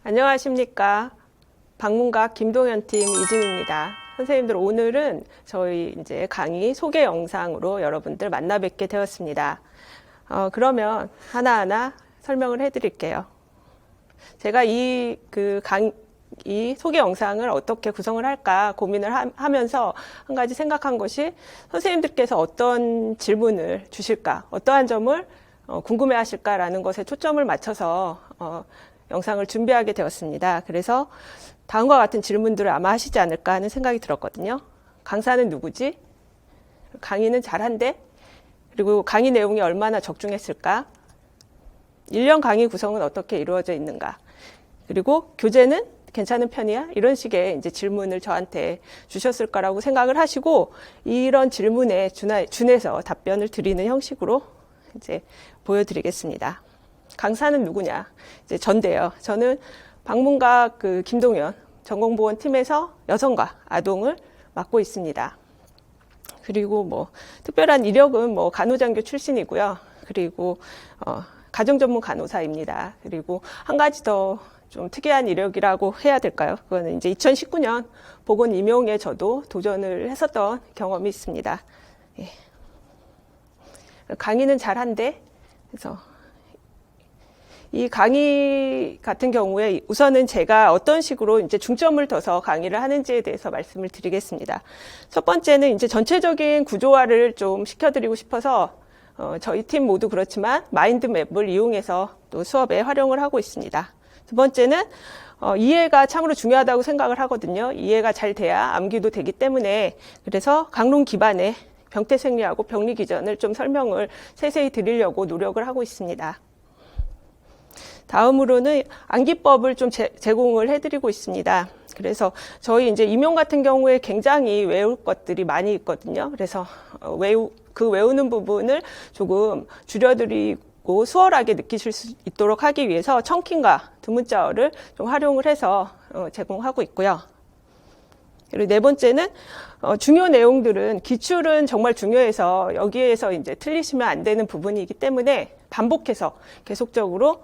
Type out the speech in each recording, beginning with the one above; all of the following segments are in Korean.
안녕하십니까. 방문각 김동현 팀 이진입니다. 선생님들, 오늘은 저희 이제 강의 소개 영상으로 여러분들 만나 뵙게 되었습니다. 그러면 하나하나 설명을 해드릴게요. 제가 이 소개 영상을 어떻게 구성을 할까 고민을 하면서 한 가지 생각한 것이, 선생님들께서 어떤 질문을 주실까, 어떠한 점을 궁금해 하실까라는 것에 초점을 맞춰서 영상을 준비하게 되었습니다. 그래서 다음과 같은 질문들을 아마 하시지 않을까 하는 생각이 들었거든요. 강사는 누구지? 강의는 잘한대? 그리고 강의 내용이 얼마나 적중했을까? 1년 강의 구성은 어떻게 이루어져 있는가? 그리고 교재는 괜찮은 편이야? 이런 식의 이제 질문을 저한테 주셨을 거라고 생각을 하시고, 이런 질문에 준해서 답변을 드리는 형식으로 이제 보여드리겠습니다. 강사는 누구냐? 이제 전데요. 저는 방문각 김동현 전공보건팀에서 여성과 아동을 맡고 있습니다. 그리고 특별한 이력은 간호장교 출신이고요. 그리고 가정전문 간호사입니다. 그리고 한 가지 더 좀 특이한 이력이라고 해야 될까요? 그거는 이제 2019년 보건 임용에 저도 도전을 했었던 경험이 있습니다. 예. 강의는 잘한대. 그래서 이 강의 같은 경우에 우선은 제가 어떤 식으로 이제 중점을 둬서 강의를 하는지에 대해서 말씀을 드리겠습니다. 첫 번째는 이제 전체적인 구조화를 좀 시켜드리고 싶어서 저희 팀 모두 그렇지만 마인드맵을 이용해서 또 수업에 활용을 하고 있습니다. 두 번째는 이해가 참으로 중요하다고 생각을 하거든요. 이해가 잘 돼야 암기도 되기 때문에, 그래서 강론 기반의 병태생리하고 병리기전을 좀 설명을 세세히 드리려고 노력을 하고 있습니다. 다음으로는 암기법을 좀 제공을 해드리고 있습니다. 그래서 저희 이제 임용 같은 경우에 굉장히 외울 것들이 많이 있거든요. 그래서 외우는 부분을 조금 줄여드리고 수월하게 느끼실 수 있도록 하기 위해서 청킹과 두문자어를 좀 활용을 해서 제공하고 있고요. 그리고 네 번째는 중요 내용들은 기출은 정말 중요해서 여기에서 이제 틀리시면 안 되는 부분이기 때문에 반복해서 계속적으로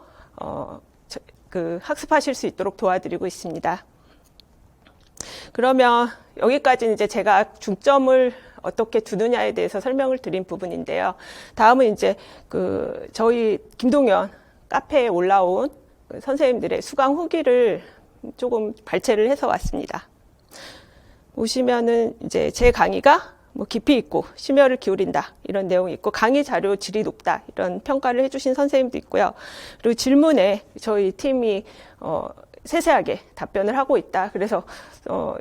학습하실 수 있도록 도와드리고 있습니다. 그러면 여기까지는 이제 제가 중점을 어떻게 두느냐에 대해서 설명을 드린 부분인데요. 다음은 이제 저희 김동현 카페에 올라온 선생님들의 수강 후기를 조금 발췌를 해서 왔습니다. 보시면은 이제 제 강의가 깊이 있고 심혈을 기울인다, 이런 내용이 있고, 강의 자료 질이 높다, 이런 평가를 해주신 선생님도 있고요. 그리고 질문에 저희 팀이 세세하게 답변을 하고 있다. 그래서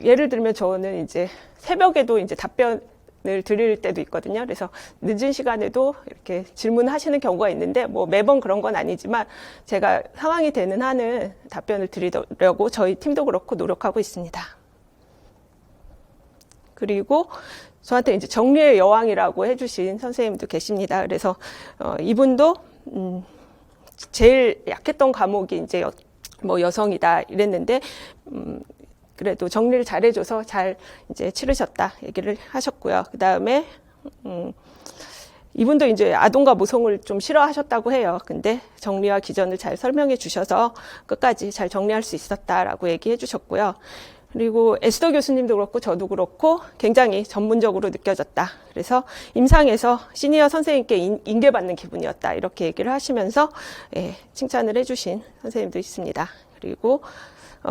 예를 들면 저는 이제 새벽에도 이제 답변을 드릴 때도 있거든요. 그래서 늦은 시간에도 이렇게 질문하시는 경우가 있는데, 매번 그런 건 아니지만 제가 상황이 되는 한은 답변을 드리려고 저희 팀도 그렇고 노력하고 있습니다. 그리고 저한테 이제 정리의 여왕이라고 해주신 선생님도 계십니다. 그래서 이분도 제일 약했던 과목이 이제 여성이다 이랬는데, 그래도 정리를 잘 해줘서 잘 이제 치르셨다 얘기를 하셨고요. 그 다음에 이분도 이제 아동과 모성을 좀 싫어하셨다고 해요. 근데 정리와 기전을 잘 설명해 주셔서 끝까지 잘 정리할 수 있었다라고 얘기해 주셨고요. 그리고 에스더 교수님도 그렇고 저도 그렇고 굉장히 전문적으로 느껴졌다. 그래서 임상에서 시니어 선생님께 인계받는 기분이었다, 이렇게 얘기를 하시면서 칭찬을 해주신 선생님도 있습니다. 그리고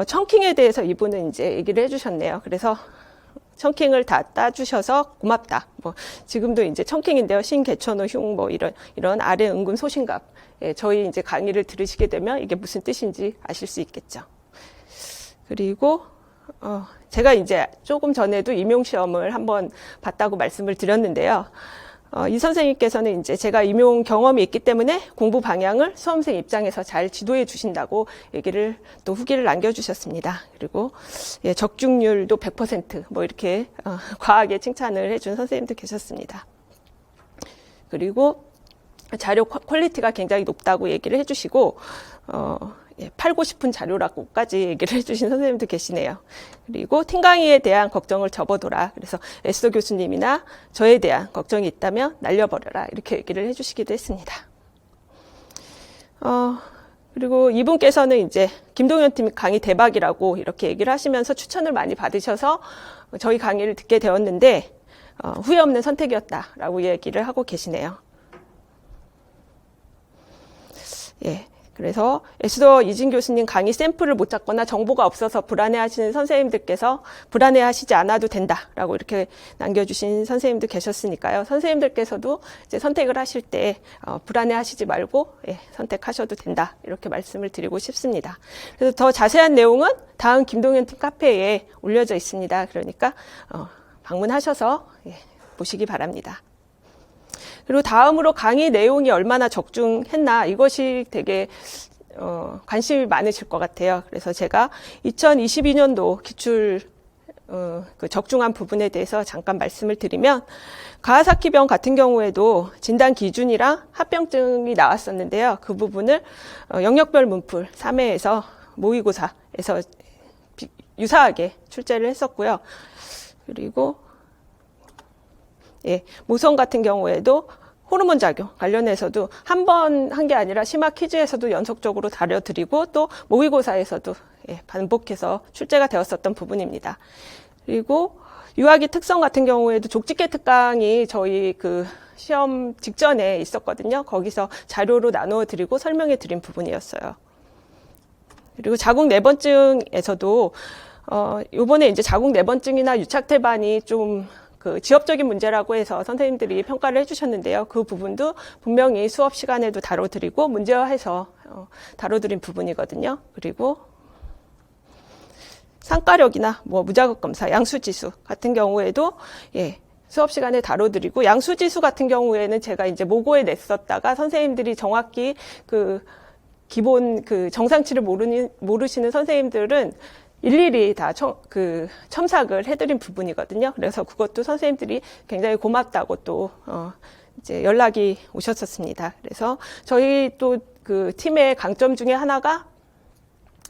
청킹에 대해서 이분은 이제 얘기를 해주셨네요. 그래서 청킹을 다 따주셔서 고맙다. 지금도 이제 청킹인데요. 신개천어 흉 이런 아래 은근 소신갑. 저희 이제 강의를 들으시게 되면 이게 무슨 뜻인지 아실 수 있겠죠. 그리고 제가 이제 조금 전에도 임용시험을 한번 봤다고 말씀을 드렸는데요. 이 선생님께서는 이제 제가 임용 경험이 있기 때문에 공부 방향을 수험생 입장에서 잘 지도해 주신다고 얘기를 또 후기를 남겨주셨습니다. 그리고 적중률도 100% 이렇게 과하게 칭찬을 해준 선생님도 계셨습니다. 그리고 자료 퀄리티가 굉장히 높다고 얘기를 해주시고, 팔고 싶은 자료라고까지 얘기를 해주신 선생님도 계시네요. 그리고 팀 강의에 대한 걱정을 접어둬라. 그래서 에스더 교수님이나 저에 대한 걱정이 있다면 날려버려라, 이렇게 얘기를 해주시기도 했습니다. 그리고 이분께서는 이제 김동현 팀 강의 대박이라고 이렇게 얘기를 하시면서 추천을 많이 받으셔서 저희 강의를 듣게 되었는데 후회 없는 선택이었다라고 얘기를 하고 계시네요. 예. 그래서 에스더 이진 교수님 강의 샘플을 못 찾거나 정보가 없어서 불안해하시는 선생님들께서 불안해하시지 않아도 된다라고 이렇게 남겨주신 선생님도 계셨으니까요. 선생님들께서도 이제 선택을 하실 때 불안해하시지 말고 선택하셔도 된다 이렇게 말씀을 드리고 싶습니다. 그래서 더 자세한 내용은 다음 김동현 팀 카페에 올려져 있습니다. 그러니까 방문하셔서 보시기 바랍니다. 그리고 다음으로 강의 내용이 얼마나 적중했나 이것이 되게 관심이 많으실 것 같아요. 그래서 제가 2022년도 기출 그 적중한 부분에 대해서 잠깐 말씀을 드리면 가와사키병 같은 경우에도 진단 기준이랑 합병증이 나왔었는데요. 그 부분을 영역별 문풀 3회에서 모의고사에서 유사하게 출제를 했었고요. 그리고 모성 같은 경우에도 호르몬 작용 관련해서도 한 번 한 게 아니라 심화 퀴즈에서도 연속적으로 다뤄드리고 또 모의고사에서도 반복해서 출제가 되었었던 부분입니다. 그리고 유아기 특성 같은 경우에도 족집게 특강이 저희 그 시험 직전에 있었거든요. 거기서 자료로 나누어 드리고 설명해 드린 부분이었어요. 그리고 자궁 내번증에서도 요번에 이제 자궁 내번증이나 유착태반이 좀 그 지엽적인 문제라고 해서 선생님들이 평가를 해주셨는데요. 그 부분도 분명히 수업 시간에도 다뤄드리고 문제화해서 다뤄드린 부분이거든요. 그리고 상가력이나 뭐 무자극 검사, 양수지수 같은 경우에도 수업 시간에 다뤄드리고 양수지수 같은 경우에는 제가 이제 모고에 냈었다가 선생님들이 정확히 그 기본 그 정상치를 모르시는 선생님들은 일일이 다 첨삭을 해드린 부분이거든요. 그래서 그것도 선생님들이 굉장히 고맙다고 또 이제 연락이 오셨었습니다. 그래서 저희 또 그 팀의 강점 중에 하나가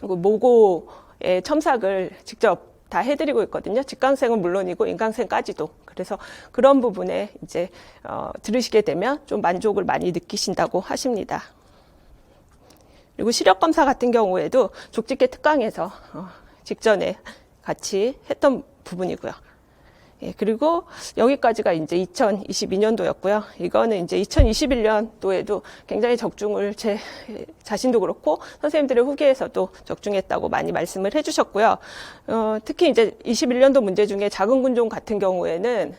모고의 첨삭을 직접 다 해드리고 있거든요. 직강생은 물론이고 인강생까지도. 그래서 그런 부분에 이제 들으시게 되면 좀 만족을 많이 느끼신다고 하십니다. 그리고 시력검사 같은 경우에도 족집게 특강에서 직전에 같이 했던 부분이고요. 그리고 여기까지가 이제 2022년도였고요. 이거는 이제 2021년도에도 굉장히 적중을 제 자신도 그렇고 선생님들의 후기에서도 적중했다고 많이 말씀을 해주셨고요. 특히 이제 21년도 문제 중에 자궁근종 같은 경우에는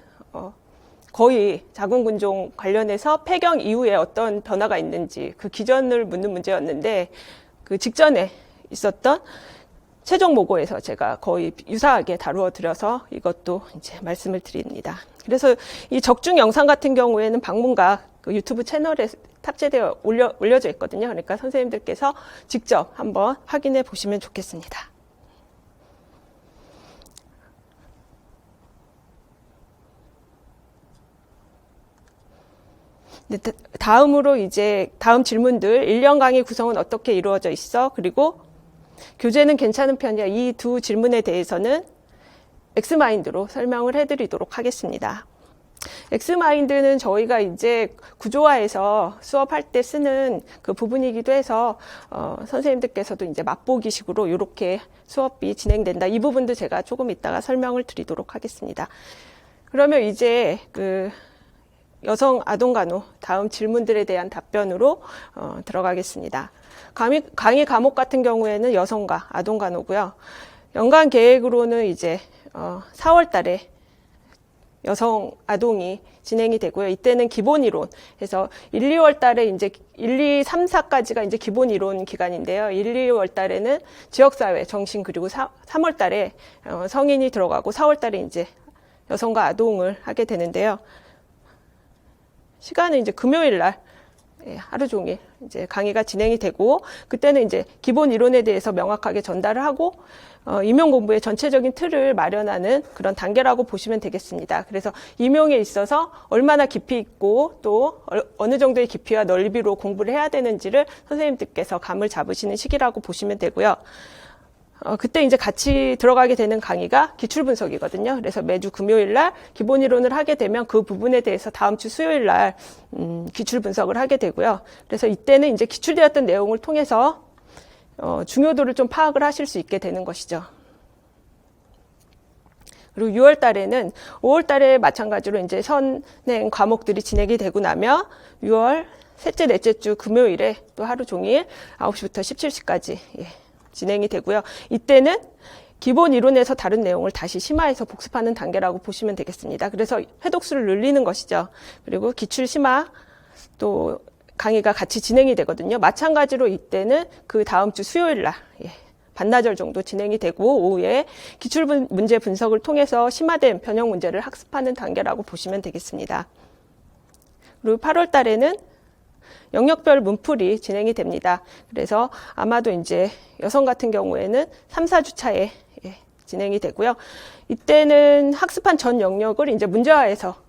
거의 자궁근종 관련해서 폐경 이후에 어떤 변화가 있는지 그 기전을 묻는 문제였는데 그 직전에 있었던 최종 모고에서 제가 거의 유사하게 다루어 드려서 이것도 이제 말씀을 드립니다. 그래서 이 적중 영상 같은 경우에는 방문각 그 유튜브 채널에 탑재되어 올려져 있거든요. 그러니까 선생님들께서 직접 한번 확인해 보시면 좋겠습니다. 다음으로 이제 다음 질문들 1년 강의 구성은 어떻게 이루어져 있어? 그리고 교재는 괜찮은 편이야. 이 두 질문에 대해서는 엑스마인드로 설명을 해드리도록 하겠습니다. 엑스마인드는 저희가 이제 구조화해서 수업할 때 쓰는 그 부분이기도 해서 선생님들께서도 이제 맛보기식으로 이렇게 수업이 진행된다. 이 부분도 제가 조금 이따가 설명을 드리도록 하겠습니다. 그러면 이제 그 여성 아동간호 다음 질문들에 대한 답변으로 들어가겠습니다. 강의 과목 같은 경우에는 여성과 아동간호고요. 연간 계획으로는 이제 4월 달에 여성 아동이 진행이 되고요. 이때는 기본 이론 해서 1, 2월 달에 이제 1, 2, 3, 4까지가 이제 기본 이론 기간인데요. 1, 2월 달에는 지역사회, 정신 그리고 3월 달에 성인이 들어가고 4월 달에 이제 여성과 아동을 하게 되는데요. 시간은 이제 금요일 날 하루 종일 이제 강의가 진행이 되고 그때는 이제 기본 이론에 대해서 명확하게 전달을 하고 임용 공부의 전체적인 틀을 마련하는 그런 단계라고 보시면 되겠습니다. 그래서 임용에 있어서 얼마나 깊이 있고 또 어느 정도의 깊이와 넓이로 공부를 해야 되는지를 선생님들께서 감을 잡으시는 시기라고 보시면 되고요. 그때 이제 같이 들어가게 되는 강의가 기출 분석이거든요. 그래서 매주 금요일 날 기본 이론을 하게 되면 그 부분에 대해서 다음 주 수요일 날 기출 분석을 하게 되고요. 그래서 이때는 이제 기출되었던 내용을 통해서 중요도를 좀 파악을 하실 수 있게 되는 것이죠. 그리고 6월 달에는 5월 달에 마찬가지로 이제 선행 과목들이 진행이 되고 나면 6월 셋째, 넷째 주 금요일에 또 하루 종일 9시부터 17시까지 진행이 되고요. 이때는 기본 이론에서 다른 내용을 다시 심화해서 복습하는 단계라고 보시면 되겠습니다. 그래서 회독수를 늘리는 것이죠. 그리고 기출 심화 또 강의가 같이 진행이 되거든요. 마찬가지로 이때는 그 다음 주 수요일 날 반나절 정도 진행이 되고 오후에 기출 문제 분석을 통해서 심화된 변형 문제를 학습하는 단계라고 보시면 되겠습니다. 그리고 8월 달에는 영역별 문풀이 진행이 됩니다. 그래서 아마도 이제 여성 같은 경우에는 3, 4주차에 진행이 되고요. 이때는 학습한 전 영역을 이제 문제화해서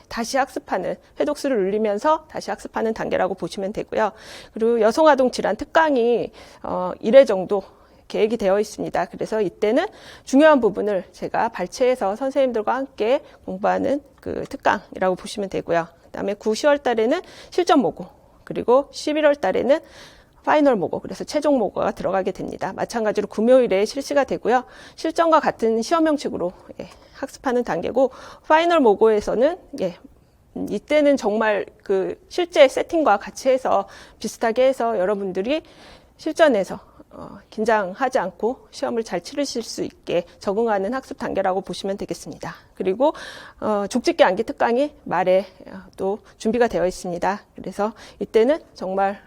다시 학습하는, 회독수를 늘리면서 다시 학습하는 단계라고 보시면 되고요. 그리고 여성아동 질환 특강이 1회 정도 계획이 되어 있습니다. 그래서 이때는 중요한 부분을 제가 발췌해서 선생님들과 함께 공부하는 그 특강이라고 보시면 되고요. 그다음에 9, 10월 달에는 실전 모고, 그리고 11월 달에는 파이널 모고, 그래서 최종 모고가 들어가게 됩니다. 마찬가지로 금요일에 실시가 되고요. 실전과 같은 시험 형식으로 학습하는 단계고, 파이널 모고에서는 이때는 정말 그 실제 세팅과 같이 해서 비슷하게 해서 여러분들이 실전에서 긴장하지 않고 시험을 잘 치르실 수 있게 적응하는 학습 단계라고 보시면 되겠습니다. 그리고 족집게 암기 특강이 말에 또 준비가 되어 있습니다. 그래서 이때는 정말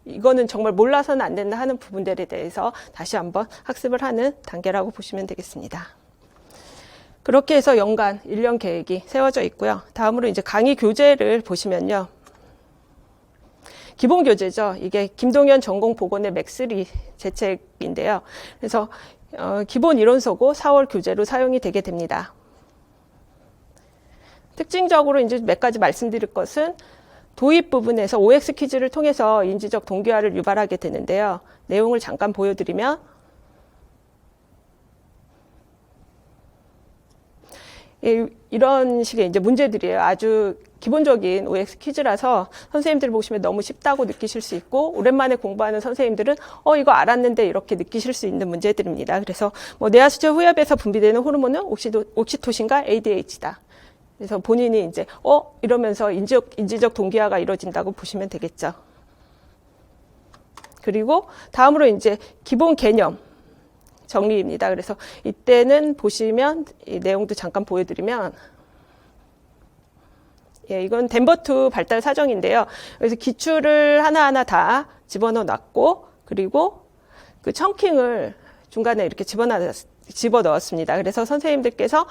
이거는 정말 몰라서는 안 된다 하는 부분들에 대해서 다시 한번 학습을 하는 단계라고 보시면 되겠습니다. 그렇게 해서 연간 1년 계획이 세워져 있고요. 다음으로 이제 강의 교재를 보시면요. 기본 교재죠. 이게 김동현 전공보건의 맥3 제 책인데요. 그래서 기본 이론서고 4월 교재로 사용이 되게 됩니다. 특징적으로 이제 몇 가지 말씀드릴 것은 도입 부분에서 OX 퀴즈를 통해서 인지적 동기화를 유발하게 되는데요. 내용을 잠깐 보여드리면 이런 식의 이제 문제들이에요. 아주 기본적인 OX 퀴즈라서 선생님들 보시면 너무 쉽다고 느끼실 수 있고, 오랜만에 공부하는 선생님들은 이거 알았는데 이렇게 느끼실 수 있는 문제들입니다. 그래서 뭐 뇌하수체 후엽에서 분비되는 호르몬은 옥시토신과 ADH다. 그래서 본인이 이제 이러면서 인지적 동기화가 이루어진다고 보시면 되겠죠. 그리고 다음으로 이제 기본 개념 정리입니다. 그래서 이때는 보시면 이 내용도 잠깐 보여드리면, 이건 덴버2 발달 사정인데요. 그래서 기출을 하나하나 다 집어넣어 놨고, 그리고 그 청킹을 중간에 이렇게 집어넣었습니다. 그래서 선생님들께서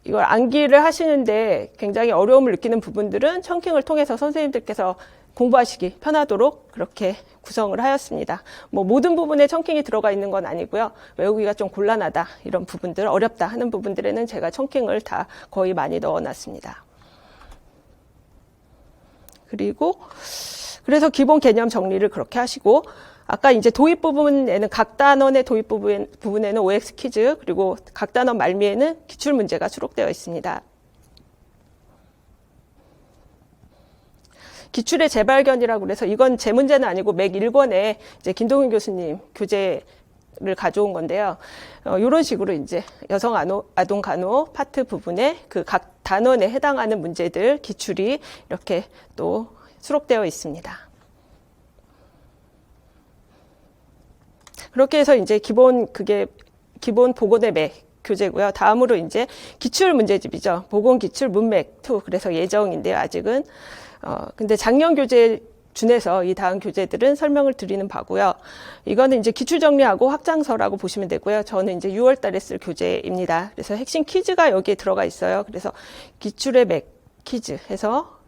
이걸 암기를 하시는데 굉장히 어려움을 느끼는 부분들은 청킹을 통해서 선생님들께서 공부하시기 편하도록 그렇게 구성을 하였습니다. 뭐 모든 부분에 청킹이 들어가 있는 건 아니고요. 외우기가 좀 곤란하다, 이런 부분들, 어렵다 하는 부분들에는 제가 청킹을 다 거의 많이 넣어놨습니다. 그리고 그래서 기본 개념 정리를 그렇게 하시고, 아까 이제 도입 부분에는 각 단원의 도입 부분에는 OX 퀴즈, 그리고 각 단원 말미에는 기출 문제가 수록되어 있습니다. 기출의 재발견이라고 그래서 이건 제 문제는 아니고 맥 1권에 이제 김동윤 교수님 교재를 가져온 건데요. 이런 식으로 이제 여성 아동 간호 파트 부분에 그 각 단원에 해당하는 문제들 기출이 이렇게 또 수록되어 있습니다. 그렇게 해서 이제 기본 보건의 맥 교재고요. 다음으로 이제 기출 문제집이죠. 보건 기출 문맥 2. 그래서 예정인데요. 아직은. 근데 작년 교재 준해서 이 다음 교재들은 설명을 드리는 바고요. 이거는 이제 기출 정리하고 확장서라고 보시면 되고요. 저는 이제 6월 달에 쓸 교재입니다. 그래서 핵심 퀴즈가 여기에 들어가 있어요. 그래서 기출의 맥 퀴즈 해서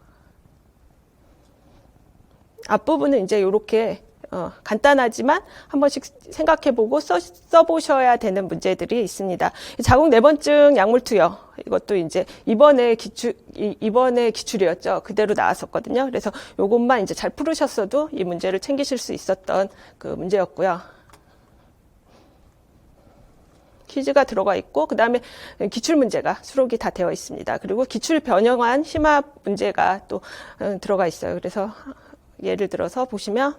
앞부분은 이제 이렇게 간단하지만 한 번씩 생각해보고 써보셔야 되는 문제들이 있습니다. 자궁 내번증 약물 투여, 이것도 이제 이번에 기출이었죠. 그대로 나왔었거든요. 그래서 요것만 이제 잘 풀으셨어도 이 문제를 챙기실 수 있었던 그 문제였고요. 퀴즈가 들어가 있고, 그 다음에 기출 문제가 수록이 다 되어 있습니다. 그리고 기출 변형한 심화 문제가 또 들어가 있어요. 그래서 예를 들어서 보시면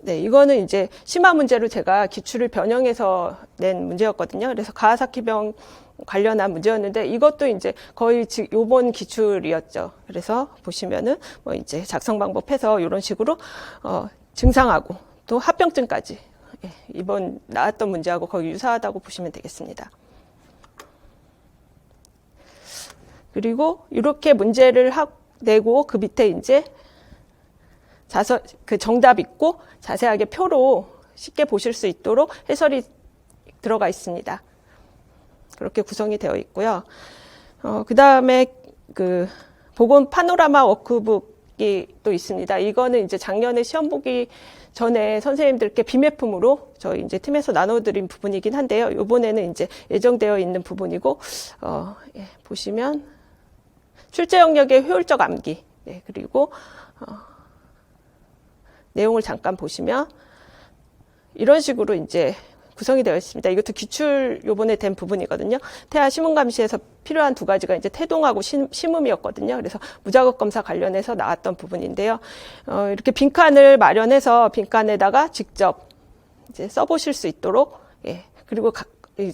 네, 이거는 이제 심화 문제로 제가 기출을 변형해서 낸 문제였거든요. 그래서 가와사키병 관련한 문제였는데 이것도 이제 거의 요번 기출이었죠. 그래서 보시면은 뭐 이제 작성 방법 해서 이런 식으로 증상하고 또 합병증까지 이번 나왔던 문제하고 거의 유사하다고 보시면 되겠습니다. 그리고 이렇게 문제를 내고 그 밑에 이제 그 정답 있고 자세하게 표로 쉽게 보실 수 있도록 해설이 들어가 있습니다. 그렇게 구성이 되어 있고요. 그 다음에 그 보건 파노라마 워크북이 또 있습니다. 이거는 이제 작년에 시험 보기 전에 선생님들께 비매품으로 저희 이제 팀에서 나눠드린 부분이긴 한데요. 이번에는 이제 예정되어 있는 부분이고, 보시면 출제 영역의 효율적 암기, 네, 그리고 내용을 잠깐 보시면 이런 식으로 이제 구성이 되어 있습니다. 이것도 기출 요번에 된 부분이거든요. 태아 시문 감시에서 필요한 두 가지가 이제 태동하고 심음이었거든요. 그래서 무자극 검사 관련해서 나왔던 부분인데요. 이렇게 빈칸을 마련해서 빈칸에다가 직접 이제 써보실 수 있도록, 예. 그리고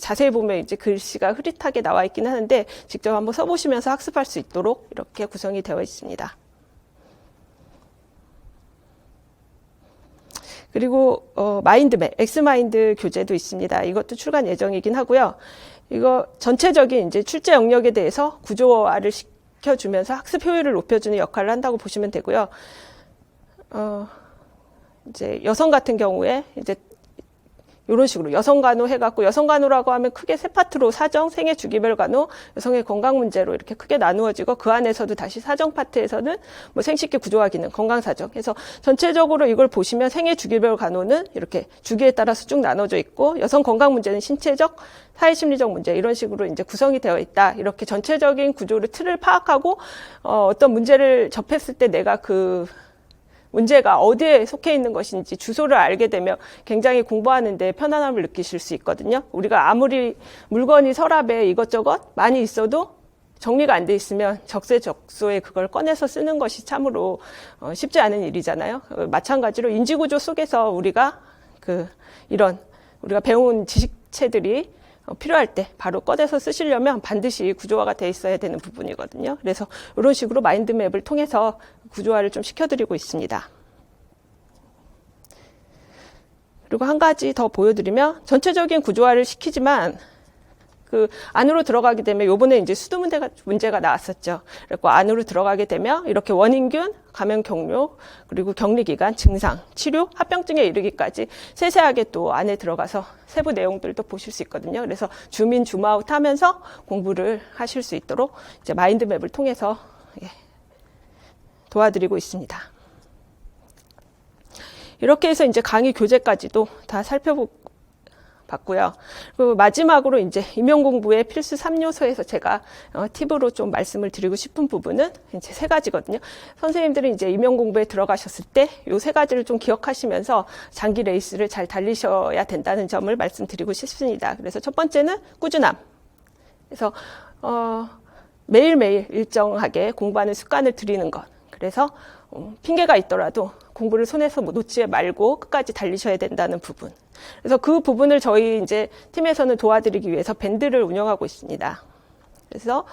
자세히 보면 이제 글씨가 흐릿하게 나와 있긴 하는데 직접 한번 써보시면서 학습할 수 있도록 이렇게 구성이 되어 있습니다. 그리고 마인드맵, 엑스마인드 교재도 있습니다. 이것도 출간 예정이긴 하고요. 이거 전체적인 이제 출제 영역에 대해서 구조화를 시켜주면서 학습 효율을 높여주는 역할을 한다고 보시면 되고요. 이제 여성 같은 경우에 이제 이런 식으로 여성간호 해갖고 여성간호라고 하면 크게 세 파트로 사정, 생애 주기별 간호, 여성의 건강 문제로 이렇게 크게 나누어지고 그 안에서도 다시 사정 파트에서는 뭐 생식기 구조화 기능, 건강 사정 해서 전체적으로 이걸 보시면 생애 주기별 간호는 이렇게 주기에 따라서 쭉 나눠져 있고 여성 건강 문제는 신체적, 사회심리적 문제 이런 식으로 이제 구성이 되어 있다. 이렇게 전체적인 구조를 틀을 파악하고 어떤 문제를 접했을 때 내가 그 문제가 어디에 속해 있는 것인지 주소를 알게 되면 굉장히 공부하는데 편안함을 느끼실 수 있거든요. 우리가 아무리 물건이 서랍에 이것저것 많이 있어도 정리가 안 돼 있으면 적세적소에 그걸 꺼내서 쓰는 것이 참으로 쉽지 않은 일이잖아요. 마찬가지로 인지구조 속에서 우리가 이런 우리가 배운 지식체들이 필요할 때 바로 꺼내서 쓰시려면 반드시 구조화가 돼 있어야 되는 부분이거든요. 그래서 이런 식으로 마인드맵을 통해서 구조화를 좀 시켜드리고 있습니다. 그리고 한 가지 더 보여드리면 전체적인 구조화를 시키지만 그 안으로 들어가게 되면 요번에 이제 수두 문제가 나왔었죠. 그리고 안으로 들어가게 되면 이렇게 원인균, 감염 경로, 그리고 격리 기간, 증상, 치료, 합병증에 이르기까지 세세하게 또 안에 들어가서 세부 내용들도 보실 수 있거든요. 그래서 줌인, 줌아웃 하면서 공부를 하실 수 있도록 이제 마인드맵을 통해서 도와드리고 있습니다. 이렇게 해서 이제 강의 교재까지도 다 살펴봤고요. 그리고 마지막으로 이제 임용공부의 필수 3요소에서 제가 팁으로 좀 말씀을 드리고 싶은 부분은 이제 세 가지거든요. 선생님들이 이제 임용공부에 들어가셨을 때 요 세 가지를 좀 기억하시면서 장기 레이스를 잘 달리셔야 된다는 점을 말씀드리고 싶습니다. 그래서 첫 번째는 꾸준함. 그래서 매일매일 일정하게 공부하는 습관을 들이는 것. 그래서 핑계가 있더라도 공부를 손에서 놓지 말고 끝까지 달리셔야 된다는 부분. 그래서 그 부분을 저희 이제 팀에서는 도와드리기 위해서 밴드를 운영하고 있습니다. 그래서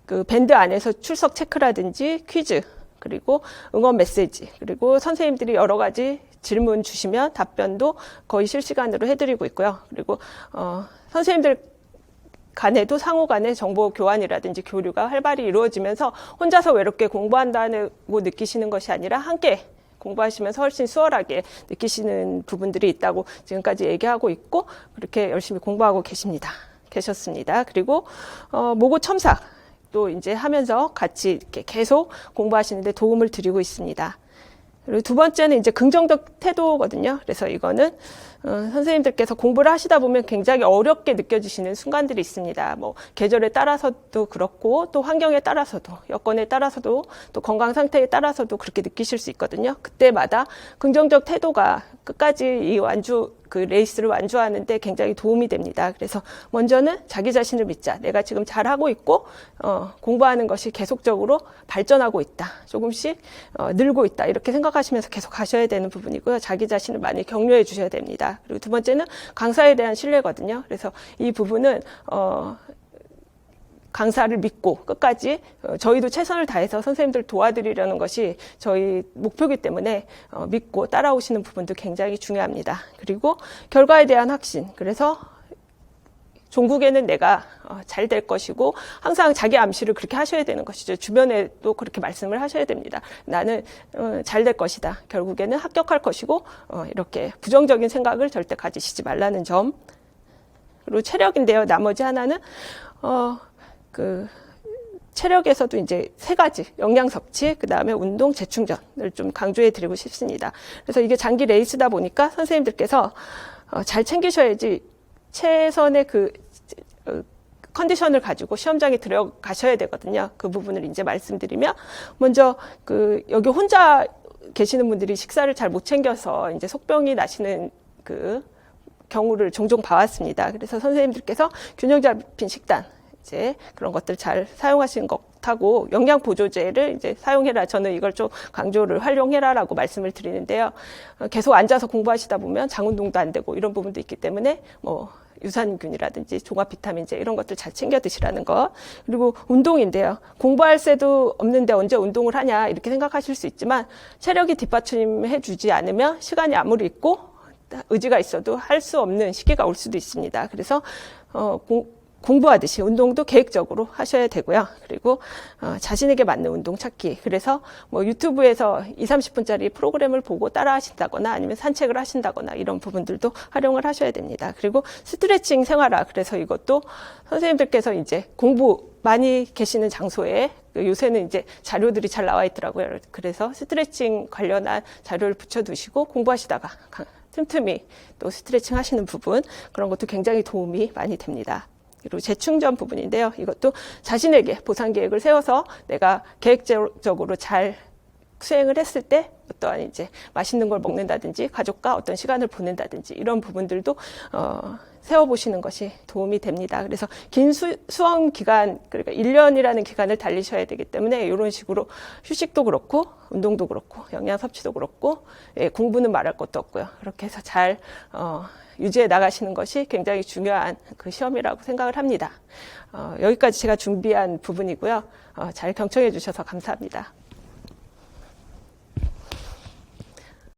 그 밴드 안에서 출석 체크라든지 퀴즈, 그리고 응원 메시지, 그리고 선생님들이 여러 가지 질문 주시면 답변도 거의 실시간으로 해드리고 있고요. 그리고 선생님들 간에도 상호 간의 정보 교환이라든지 교류가 활발히 이루어지면서 혼자서 외롭게 공부한다고 느끼시는 것이 아니라 함께 공부하시면서 훨씬 수월하게 느끼시는 부분들이 있다고 지금까지 얘기하고 있고 그렇게 열심히 공부하고 계셨습니다. 그리고 모고 첨삭 또 이제 하면서 같이 이렇게 계속 공부하시는데 도움을 드리고 있습니다. 그리고 두 번째는 이제 긍정적 태도거든요. 그래서 이거는 선생님들께서 공부를 하시다 보면 굉장히 어렵게 느껴지시는 순간들이 있습니다. 뭐 계절에 따라서도 그렇고 또 환경에 따라서도 여건에 따라서도 또 건강 상태에 따라서도 그렇게 느끼실 수 있거든요. 그때마다 긍정적 태도가 끝까지 이 완주 그 레이스를 완주하는데 굉장히 도움이 됩니다. 그래서 먼저는 자기 자신을 믿자. 내가 지금 잘하고 있고 공부하는 것이 계속적으로 발전하고 있다. 조금씩 늘고 있다. 이렇게 생각하시면서 계속 가셔야 되는 부분이고요. 자기 자신을 많이 격려해 주셔야 됩니다. 그리고 두 번째는 강사에 대한 신뢰거든요. 그래서 이 부분은 강사를 믿고 끝까지 저희도 최선을 다해서 선생님들 도와드리려는 것이 저희 목표이기 때문에 믿고 따라오시는 부분도 굉장히 중요합니다. 그리고 결과에 대한 확신. 그래서 종국에는 내가 잘 될 것이고 항상 자기 암시를 그렇게 하셔야 되는 것이죠. 주변에도 그렇게 말씀을 하셔야 됩니다. 나는 잘 될 것이다. 결국에는 합격할 것이고 이렇게 부정적인 생각을 절대 가지시지 말라는 점. 그리고 체력인데요. 나머지 하나는 체력에서도 이제 세 가지, 영양 섭취, 그 다음에 운동, 재충전을 좀 강조해 드리고 싶습니다. 그래서 이게 장기 레이스다 보니까 선생님들께서 잘 챙기셔야지 최선의 컨디션을 가지고 시험장에 들어가셔야 되거든요. 그 부분을 이제 말씀드리면, 먼저 여기 혼자 계시는 분들이 식사를 잘 못 챙겨서 이제 속병이 나시는 경우를 종종 봐왔습니다. 그래서 선생님들께서 균형 잡힌 식단, 이제 그런 것들 잘 사용하시는 것하고 영양 보조제를 이제 사용해라. 저는 이걸 좀 강조를 활용해라라고 말씀을 드리는데요. 계속 앉아서 공부하시다 보면 장 운동도 안 되고 이런 부분도 있기 때문에 유산균이라든지 종합 비타민제 이런 것들 잘 챙겨 드시라는 것. 그리고 운동인데요. 공부할 새도 없는데 언제 운동을 하냐 이렇게 생각하실 수 있지만 체력이 뒷받침해 주지 않으면 시간이 아무리 있고 의지가 있어도 할 수 없는 시기가 올 수도 있습니다. 그래서 공부하듯이 운동도 계획적으로 하셔야 되고요. 그리고 자신에게 맞는 운동 찾기. 그래서 유튜브에서 20-30분짜리 프로그램을 보고 따라 하신다거나 아니면 산책을 하신다거나 이런 부분들도 활용을 하셔야 됩니다. 그리고 스트레칭 생활화. 그래서 이것도 선생님들께서 이제 공부 많이 계시는 장소에 요새는 이제 자료들이 잘 나와 있더라고요. 그래서 스트레칭 관련한 자료를 붙여두시고 공부하시다가 틈틈이 또 스트레칭 하시는 부분, 그런 것도 굉장히 도움이 많이 됩니다. 그리고 재충전 부분인데요. 이것도 자신에게 보상 계획을 세워서 내가 계획적으로 잘 수행을 했을 때 어떠한 이제 맛있는 걸 먹는다든지 가족과 어떤 시간을 보낸다든지 이런 부분들도 세워보시는 것이 도움이 됩니다. 그래서 긴 수험 기간, 그러니까 1년이라는 기간을 달리셔야 되기 때문에 이런 식으로 휴식도 그렇고 운동도 그렇고 영양 섭취도 그렇고 공부는 말할 것도 없고요. 그렇게 해서 잘 유지해 나가시는 것이 굉장히 중요한 시험이라고 생각을 합니다. 여기까지 제가 준비한 부분이고요. 잘 경청해 주셔서 감사합니다.